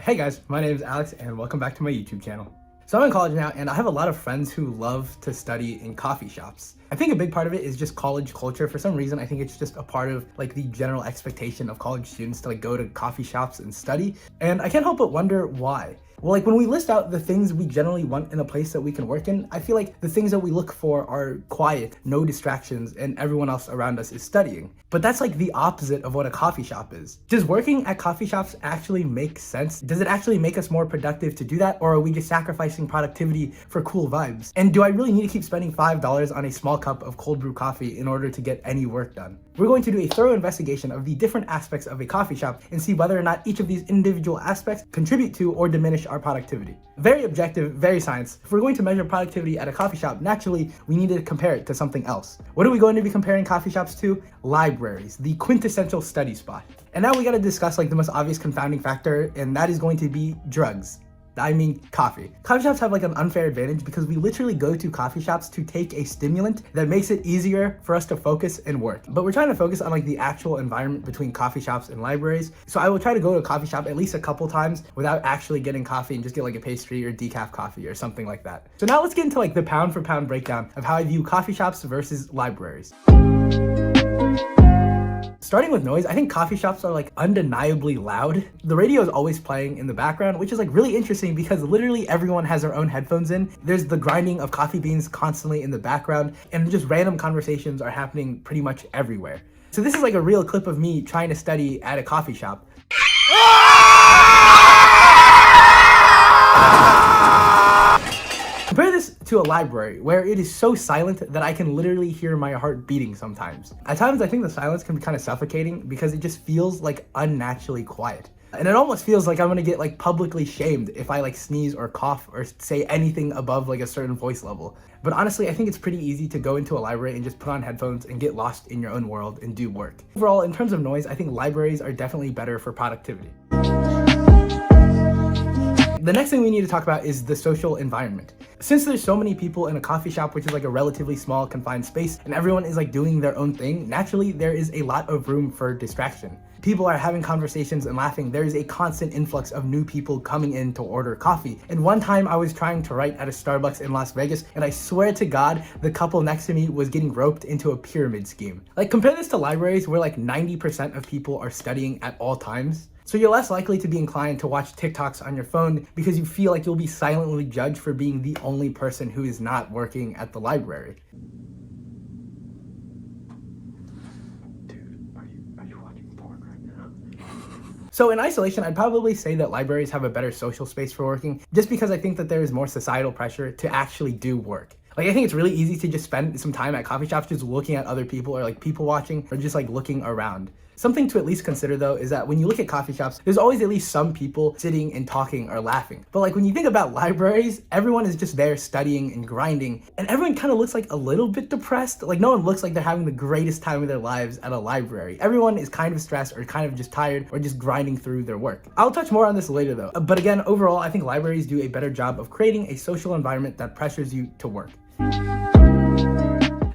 Hey guys, my name is Alex and welcome back to my YouTube channel. So I'm in college now and I have a lot of friends who love to study in coffee shops. I think a big part of it is just college culture. For some reason, I think it's just a part of like the general expectation of college students to like go to coffee shops and study. And I can't help but wonder why. Well, like when we list out the things we generally want in a place that we can work in, I feel like the things that we look for are quiet, no distractions, and everyone else around us is studying. But that's like the opposite of what a coffee shop is. Does working at coffee shops actually make sense? Does it actually make us more productive to do that? Or are we just sacrificing productivity for cool vibes? And do I really need to keep spending $5 on a small cup of cold brew coffee in order to get any work done? We're going to do a thorough investigation of the different aspects of a coffee shop and see whether or not each of these individual aspects contribute to or diminish our productivity. Very objective, very science. If we're going to measure productivity at a coffee shop, naturally, we need to compare it to something else. What are we going to be comparing coffee shops to? Libraries, the quintessential study spot. And now we gotta discuss like the most obvious confounding factor, and that is going to be drugs. I mean coffee. Coffee shops have like an unfair advantage because we literally go to coffee shops to take a stimulant that makes it easier for us to focus and work. But we're trying to focus on like the actual environment between coffee shops and libraries. So I will try to go to a coffee shop at least a couple times without actually getting coffee and just get like a pastry or decaf coffee or something like that. So now let's get into like the pound for pound breakdown of how I view coffee shops versus libraries. Starting with noise, I think coffee shops are like undeniably loud. The radio is always playing in the background, which is like really interesting because literally everyone has their own headphones in. There's the grinding of coffee beans constantly in the background, and just random conversations are happening pretty much everywhere. So this is like a real clip of me trying to study at a coffee shop. Compare this to a library where it is so silent that I can literally hear my heart beating sometimes. At times I think the silence can be kind of suffocating because it just feels like unnaturally quiet. And it almost feels like I'm gonna get like publicly shamed if I like sneeze or cough or say anything above like a certain voice level. But honestly, I think it's pretty easy to go into a library and just put on headphones and get lost in your own world and do work. Overall, in terms of noise, I think libraries are definitely better for productivity. The next thing we need to talk about is the social environment. Since there's so many people in a coffee shop, which is like a relatively small confined space, and everyone is like doing their own thing, naturally there is a lot of room for distraction. People are having conversations and laughing. There is a constant influx of new people coming in to order coffee. And one time I was trying to write at a Starbucks in Las Vegas, and I swear to God, the couple next to me was getting roped into a pyramid scheme. Like compare this to libraries where like 90% of people are studying at all times. So you're less likely to be inclined to watch TikToks on your phone because you feel like you'll be silently judged for being the only person who is not working at the library. Dude, are you watching porn right now? So in isolation, I'd probably say that libraries have a better social space for working just because I think that there is more societal pressure to actually do work. Like I think it's really easy to just spend some time at coffee shops just looking at other people or like people watching or just like looking around. Something to at least consider though is that when you look at coffee shops, there's always at least some people sitting and talking or laughing. But like when you think about libraries, everyone is just there studying and grinding, and everyone kind of looks like a little bit depressed. Like no one looks like they're having the greatest time of their lives at a library. Everyone is kind of stressed or kind of just tired or just grinding through their work. I'll touch more on this later though. But again, overall, I think libraries do a better job of creating a social environment that pressures you to work.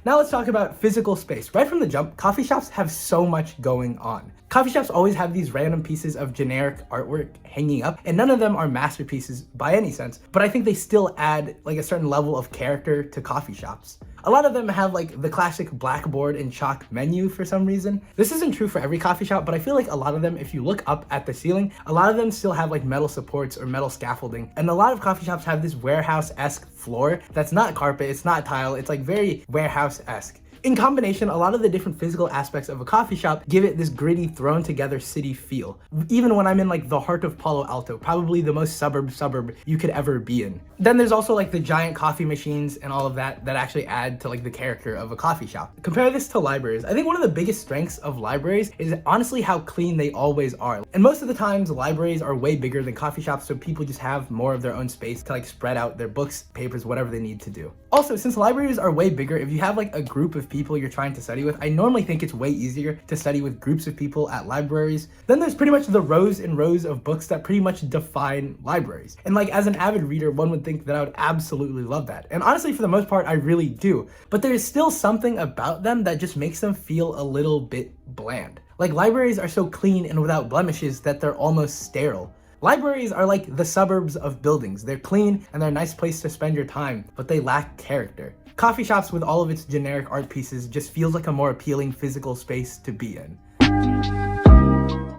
Now let's talk about physical space. Right from the jump, coffee shops have so much going on. Coffee shops always have these random pieces of generic artwork hanging up, and none of them are masterpieces by any sense, but I think they still add like a certain level of character to coffee shops. A lot of them have like the classic blackboard and chalk menu for some reason. This isn't true for every coffee shop, but I feel like a lot of them, if you look up at the ceiling, a lot of them still have like metal supports or metal scaffolding. And a lot of coffee shops have this warehouse-esque floor that's not carpet, it's not tile, it's like very warehouse-esque. In combination, a lot of the different physical aspects of a coffee shop give it this gritty, thrown together city feel. Even when I'm in like the heart of Palo Alto, probably the most suburb you could ever be in. Then there's also like the giant coffee machines and all of that actually add to like the character of a coffee shop. Compare this to libraries. I think one of the biggest strengths of libraries is honestly how clean they always are. And most of the times libraries are way bigger than coffee shops, so people just have more of their own space to like spread out their books, papers, whatever they need to do. Also, since libraries are way bigger, if you have like a group of people you're trying to study with, I normally think it's way easier to study with groups of people at libraries. Then there's pretty much the rows and rows of books that pretty much define libraries. And like as an avid reader, one would think that I would absolutely love that. And honestly, for the most part, I really do. But there's still something about them that just makes them feel a little bit bland. Like libraries are so clean and without blemishes that they're almost sterile. Libraries are like the suburbs of buildings. They're clean and they're a nice place to spend your time, but they lack character. Coffee shops with all of its generic art pieces just feels like a more appealing physical space to be in.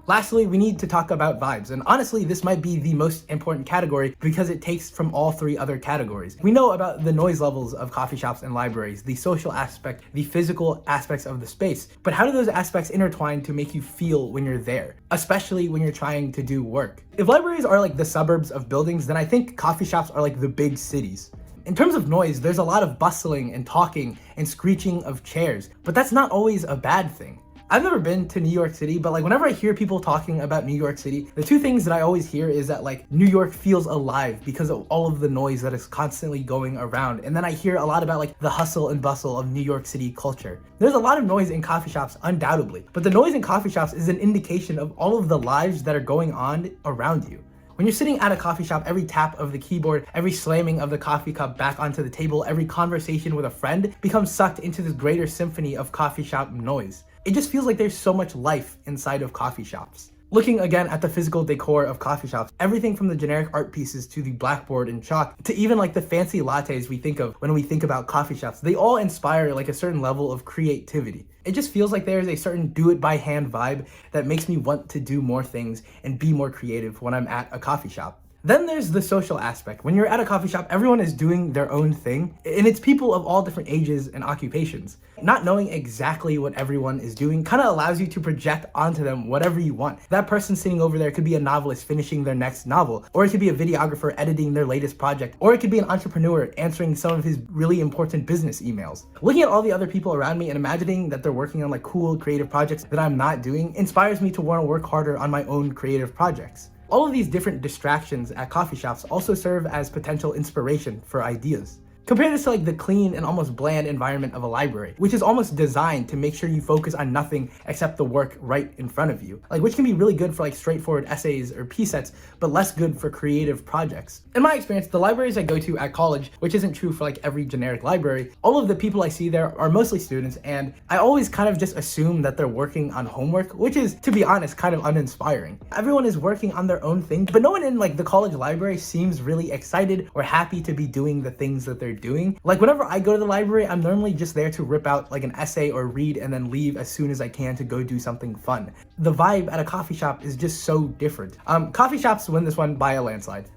Lastly, we need to talk about vibes, and honestly, this might be the most important category because it takes from all three other categories. We know about the noise levels of coffee shops and libraries, the social aspect, the physical aspects of the space, but how do those aspects intertwine to make you feel when you're there, especially when you're trying to do work? If libraries are like the suburbs of buildings, then I think coffee shops are like the big cities. In terms of noise, there's a lot of bustling and talking and screeching of chairs, but that's not always a bad thing. I've never been to New York City, but like whenever I hear people talking about New York City, the two things that I always hear is that like New York feels alive because of all of the noise that is constantly going around. And then I hear a lot about like the hustle and bustle of New York City culture. There's a lot of noise in coffee shops, undoubtedly, but the noise in coffee shops is an indication of all of the lives that are going on around you. When you're sitting at a coffee shop, every tap of the keyboard, every slamming of the coffee cup back onto the table, every conversation with a friend becomes sucked into this greater symphony of coffee shop noise. It just feels like there's so much life inside of coffee shops. Looking again at the physical decor of coffee shops, everything from the generic art pieces to the blackboard and chalk to even like the fancy lattes we think of when we think about coffee shops, they all inspire like a certain level of creativity. It just feels like there's a certain do-it-by-hand vibe that makes me want to do more things and be more creative when I'm at a coffee shop. Then there's the social aspect. When you're at a coffee shop, everyone is doing their own thing, and it's people of all different ages and occupations. Not knowing exactly what everyone is doing kind of allows you to project onto them whatever you want. That person sitting over there could be a novelist finishing their next novel, or it could be a videographer editing their latest project, or it could be an entrepreneur answering some of his really important business emails. Looking at all the other people around me and imagining that they're working on like cool creative projects that I'm not doing inspires me to want to work harder on my own creative projects. All of these different distractions at coffee shops also serve as potential inspiration for ideas. Compare this to like the clean and almost bland environment of a library, which is almost designed to make sure you focus on nothing except the work right in front of you. Like, which can be really good for like straightforward essays or p-sets, but less good for creative projects. In my experience, the libraries I go to at college, which isn't true for like every generic library, all of the people I see there are mostly students, and I always kind of just assume that they're working on homework, which is, to be honest, kind of uninspiring. Everyone is working on their own thing, but no one in like the college library seems really excited or happy to be doing the things that they're doing. Like whenever I go to the library, I'm normally just there to rip out like an essay or read and then leave as soon as I can to go do something fun. The vibe at a coffee shop is just so different. Coffee shops win this one by a landslide.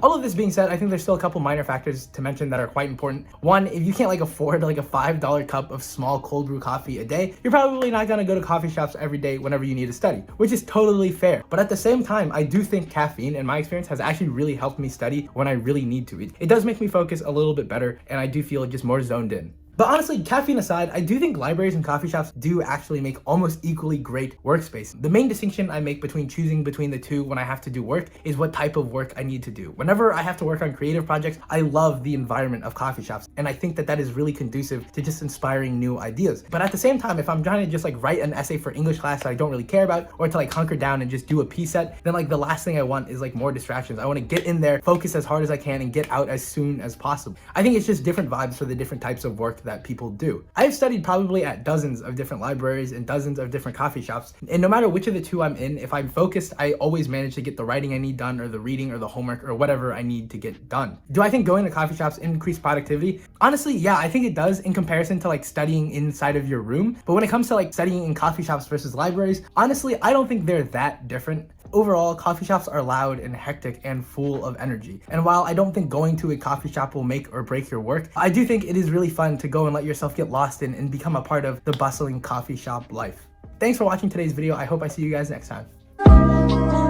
All of this being said, I think there's still a couple minor factors to mention that are quite important. One, if you can't like afford like a $5 cup of small cold brew coffee a day, you're probably not gonna go to coffee shops every day whenever you need to study, which is totally fair. But at the same time, I do think caffeine, in my experience, has actually really helped me study when I really need to. It does make me focus a little bit better, and I do feel just more zoned in. But honestly, caffeine aside, I do think libraries and coffee shops do actually make almost equally great workspace. The main distinction I make between choosing between the two when I have to do work is what type of work I need to do. Whenever I have to work on creative projects, I love the environment of coffee shops, and I think that that is really conducive to just inspiring new ideas. But at the same time, if I'm trying to just like write an essay for English class that I don't really care about, or to like hunker down and just do a p-set, then like the last thing I want is like more distractions. I want to get in there, focus as hard as I can, and get out as soon as possible. I think it's just different vibes for the different types of work that people do. I've studied probably at dozens of different libraries and dozens of different coffee shops, and no matter which of the two I'm in, if I'm focused, I always manage to get the writing I need done, or the reading or the homework or whatever I need to get done. Do I think going to coffee shops increase productivity? Honestly, yeah, I think it does in comparison to like studying inside of your room. But when it comes to like studying in coffee shops versus libraries, honestly, I don't think they're that different. Overall, coffee shops are loud and hectic and full of energy. And while I don't think going to a coffee shop will make or break your work, I do think it is really fun to go and let yourself get lost in and become a part of the bustling coffee shop life. Thanks for watching today's video. I hope I see you guys next time.